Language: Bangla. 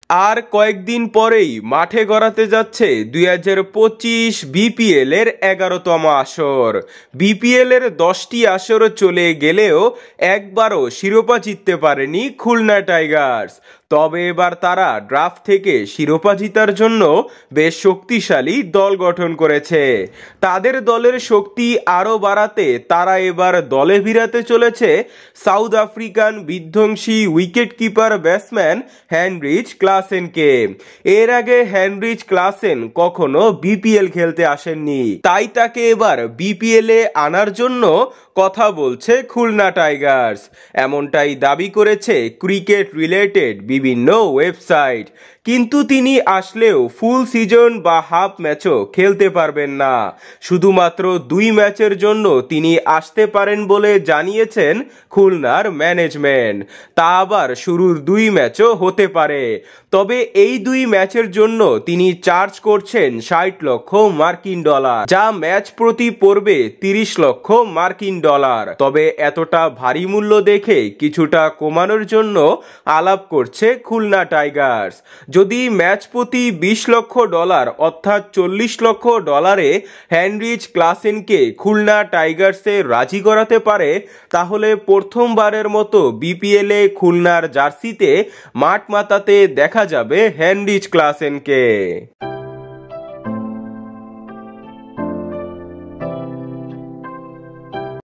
আর কয়েকদিন পরেই মাঠে গড়াতে যাচ্ছে 2025 বিপিএল এর 11তম আসর। বিপিএল এর 10টি আসর চলে গেলেও একবারও শিরোপা জিততে পারেনি খুলনা টাইগার্স। তবে এবার তারা ড্রাফট থেকে শিরোপা জিতার জন্য বেশ শক্তিশালী দল গঠন করেছে। তাদের দলের শক্তি আরও বাড়াতে তারা এবার দলে ভিড়াতে চলেছে সাউথ আফ্রিকান বিধ্বংসী উইকেট কিপার ব্যাটসম্যান হেনরিচ ক্লাসেনকে। এর আগে হেনরিচ ক্লাসেন কখনো বিপিএল খেলতে আসেননি, তাই তাকে এবার বিপিএল এ আনার জন্য কথা বলছে খুলনা টাইগার্স। এমনটাই দাবি করেছে ক্রিকেট রিলেটেড বিভিন্ন ওয়েবসাইট। কিন্তু তিনি আসলেও ফুল সিজন বা হাফ ম্যাচও খেলতে পারবেন না, শুধুমাত্র 2 ম্যাচের জন্য তিনি আসতে পারেন বলে জানিয়েছেন খুলনার ম্যানেজমেন্ট। তা আবার শুরুর 2 ম্যাচও হতে পারে। তবে এই 2 ম্যাচের জন্য তিনি চার্জ করছেন 60 লক্ষ মার্কিন ডলার, যা ম্যাচ প্রতি পড়বে 30 লক্ষ মার্কিন ডলার। তবে এতটা ভারী মূল্য দেখে কিছুটা কমানোর জন্য আলাপ করছে খুলনা টাইগার্স। যদি ম্যাচ প্রতি 20 লক্ষ ডলার অর্থাৎ 40 লক্ষ ডলারে হেনরিচ ক্লাসেনকে খুলনা টাইগার্সে রাজি করাতে পারে, তাহলে প্রথমবারের মতো বিপিএল এ খুলনার জার্সিতে মাঠ মাতাতে দেখা যাবে হেনরিচ ক্লাসেনকে।